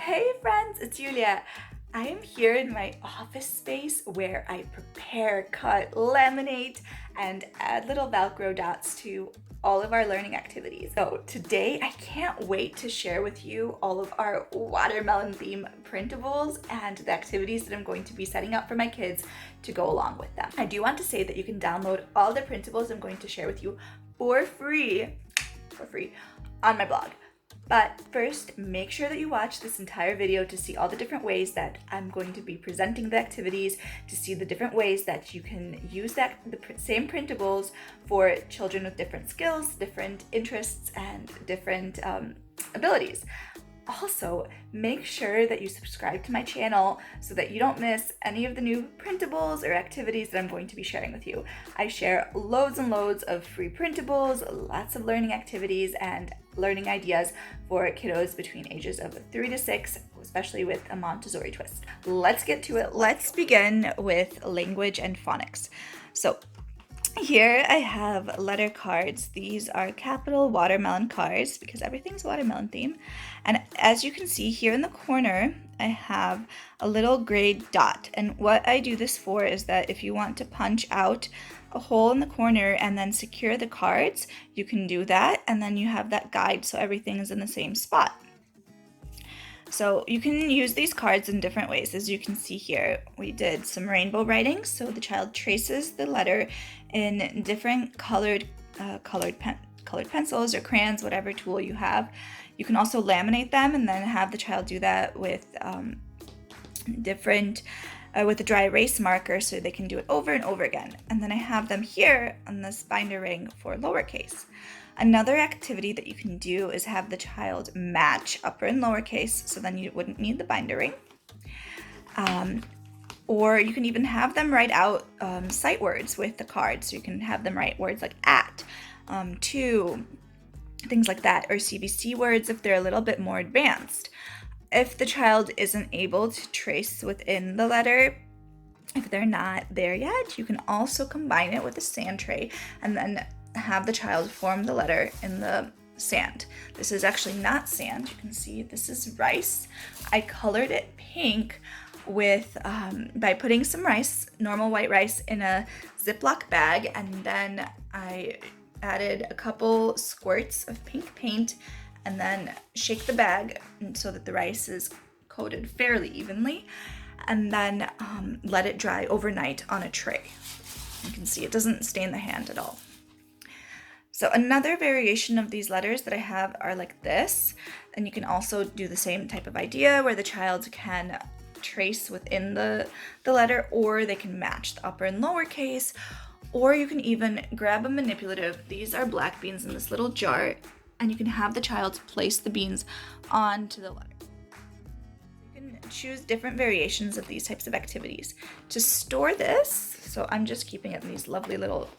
Hey friends, it's Julia. I am here in my office space where I prepare, cut, laminate, and add little Velcro dots to all of our learning activities. So today I can't wait to share with you all of our watermelon theme printables and the activities that I'm going to be setting up for my kids to go along with them. I do want to say that you can download all the printables I'm going to share with you for free on my blog. But first, make sure that you watch this entire video to see all the different ways that I'm going to be presenting the activities, to see the different ways that you can use the same printables for children with different skills, different interests, and different abilities. Also, make sure that you subscribe to my channel so that you don't miss any of the new printables or activities that I'm going to be sharing with you. I share loads and loads of free printables, lots of learning activities, and learning ideas for kiddos between ages of 3 to 6, especially with a Montessori twist. Let's get to it. Let's begin with language and phonics. So here I have letter cards. These are capital watermelon cards because everything's watermelon theme. And as you can see here in the corner, I have a little gray dot. And what I do this for is that if you want to punch out a hole in the corner and then secure the cards, you can do that. And then you have that guide so everything is in the same spot. So you can use these cards in different ways. As you can see here, we did some rainbow writing. So the child traces the letter in different colored pencils or crayons, whatever tool you have. You can also laminate them and then have the child do that with with a dry erase marker so they can do it over and over again. And then I have them here on this binder ring for lowercase. Another activity that you can do is have the child match upper and lowercase, so then you wouldn't need the binder ring. Or you can even have them write out sight words with the card. So you can have them write words like at, to, things like that, or CVC words if they're a little bit more advanced. If the child isn't able to trace within the letter, if they're not there yet, you can also combine it with a sand tray and then have the child form the letter in the sand. This is actually not sand. You can see this is rice. I colored it pink with by putting some rice, normal white rice, in a Ziploc bag, and then I added a couple squirts of pink paint and then shake the bag so that the rice is coated fairly evenly, and then let it dry overnight on a tray. You can see it doesn't stain the hand at all. So another variation of these letters that I have are like this, and you can also do the same type of idea where the child can trace within the letter, or they can match the upper and lower case, or you can even grab a manipulative. These are black beans in this little jar, and you can have the child place the beans onto the letter. You can choose different variations of these types of activities. To store this, so I'm just keeping it in these lovely little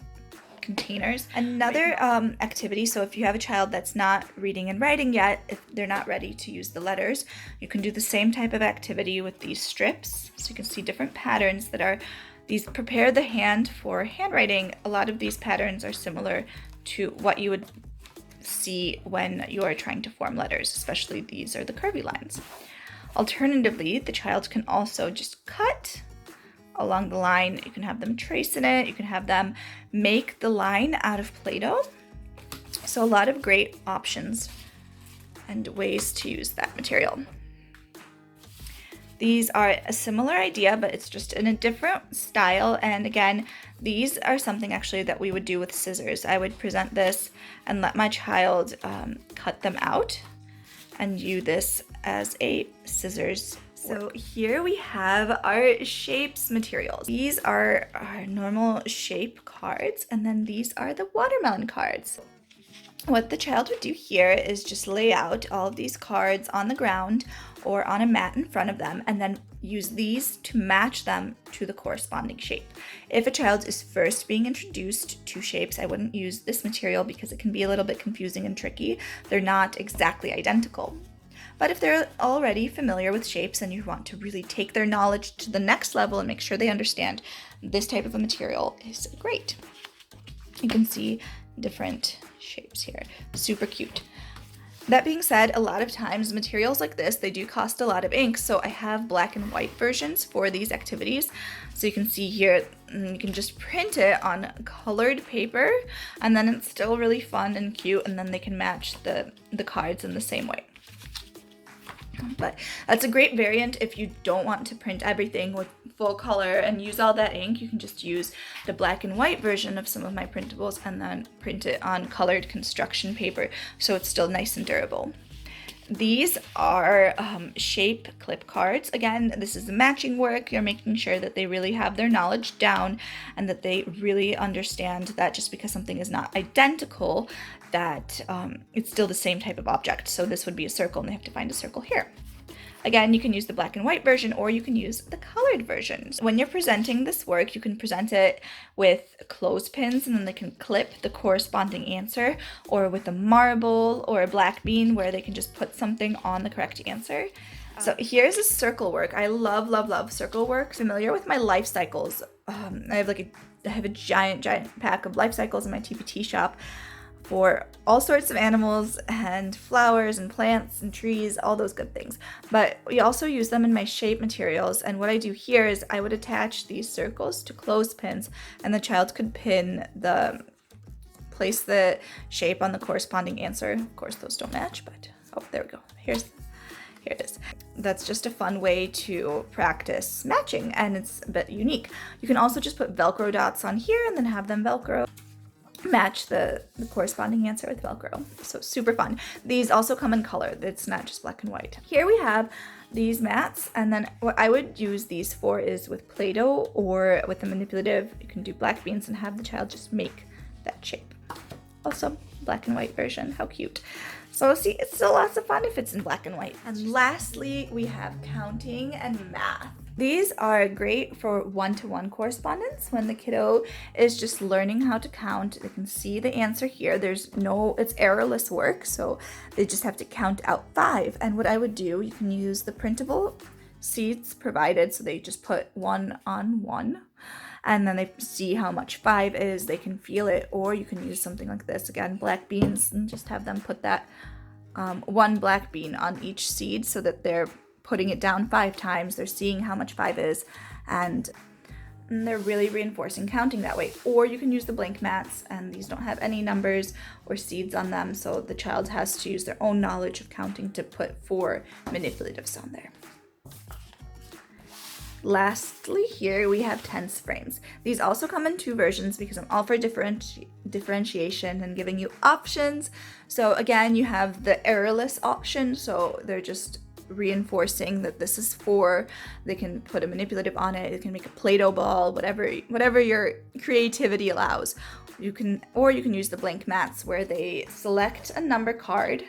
containers. Another activity, so if you have a child that's not reading and writing yet, if they're not ready to use the letters, you can do the same type of activity with these strips. So you can see different patterns that are, these prepare the hand for handwriting. A lot of these patterns are similar to what you would see when you are trying to form letters, especially these are the curvy lines. Alternatively, the child can also just cut along the line. You can have them trace in it. You can have them make the line out of Play-Doh. So a lot of great options and ways to use that material. These are a similar idea, but it's just in a different style. And again, these are something actually that we would do with scissors. I would present this and let my child cut them out and use this as a scissors. So here we have our shapes materials. These are our normal shape cards, and then these are the watermelon cards. What the child would do here is just lay out all of these cards on the ground or on a mat in front of them, and then use these to match them to the corresponding shape. If a child is first being introduced to shapes, I wouldn't use this material because it can be a little bit confusing and tricky. They're not exactly identical. But if they're already familiar with shapes and you want to really take their knowledge to the next level and make sure they understand, this type of a material is great. You can see different shapes here. Super cute. That being said, a lot of times materials like this, they do cost a lot of ink, so I have black and white versions for these activities. So you can see here, you can just print it on colored paper, and then it's still really fun and cute, and then they can match the cards in the same way. But that's a great variant if you don't want to print everything with full color and use all that ink. You can just use the black and white version of some of my printables and then print it on colored construction paper so it's still nice and durable. These are shape clip cards. Again, this is the matching work. You're making sure that they really have their knowledge down and that they really understand that just because something is not identical, that it's still the same type of object. So this would be a circle and they have to find a circle here. Again, you can use the black and white version or you can use the colored version. When you're presenting this work, you can present it with clothespins and then they can clip the corresponding answer, or with a marble or a black bean where they can just put something on the correct answer. So here's a circle work. I love, love, love circle work. Familiar with my life cycles. I have a giant pack of life cycles in my TPT shop for all sorts of animals and flowers and plants and trees, all those good things. But we also use them in my shape materials, and what I do here is I would attach these circles to clothespins and the child could place the shape on the corresponding answer. Of course those don't match, but oh, there we go. Here it is. That's just a fun way to practice matching, and it's a bit unique. You can also just put Velcro dots on here and then have them Velcro match the corresponding answer with Velcro. So super fun. These also come in color. It's not just black and white. Here we have these mats, and then what I would use these for is with Play-Doh or with a manipulative. You can do black beans and have the child just make that shape. Also, black and white version. How cute. So see, it's still lots of fun if it's in black and white. And lastly, we have counting and math. These are great for one-to-one correspondence when the kiddo is just learning how to count. They can see the answer here. It's errorless work, so they just have to count out 5. And what I would do, you can use the printable seats provided, so they just put 1 on 1. And then they see how much 5 is, they can feel it, or you can use something like this, again, black beans, and just have them put that 1 black bean on each seed so that they're putting it down 5 times, they're seeing how much 5 is, and they're really reinforcing counting that way. Or you can use the blank mats, and these don't have any numbers or seeds on them, so the child has to use their own knowledge of counting to put 4 manipulatives on there. Lastly, here we have tense frames. These also come in 2 versions because I'm all for differentiation and giving you options. So again, you have the errorless option, so they're just reinforcing that this is 4. They can put a manipulative on it, they can make a Play-Doh ball, whatever your creativity allows. You can use the blank mats where they select a number card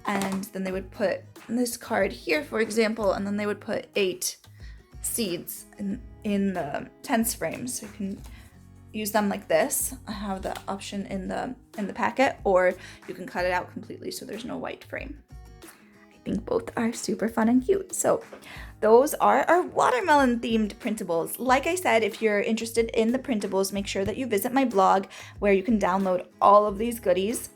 and then they would put this card here, for example, and then they would put 8 seeds in the tense frames. So you can use them like this. I have the option in the packet, or you can cut it out completely so there's no white frame. I think both are super fun and cute. So those are our watermelon themed printables. Like I said, if you're interested in the printables, make sure that you visit my blog where you can download all of these goodies.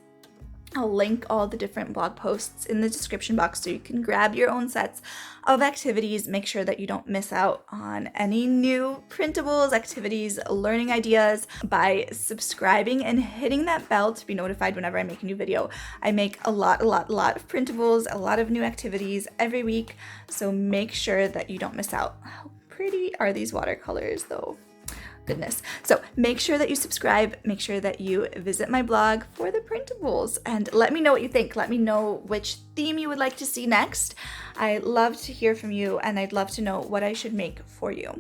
I'll link all the different blog posts in the description box so you can grab your own sets of activities. Make sure that you don't miss out on any new printables, activities, learning ideas by subscribing and hitting that bell to be notified whenever I make a new video. I make a lot of printables, a lot of new activities every week, so make sure that you don't miss out. How pretty are these watercolors though? Goodness. So make sure that you subscribe, make sure that you visit my blog for the printables, and let me know what you think. Let me know which theme you would like to see next. I love to hear from you, and I'd love to know what I should make for you.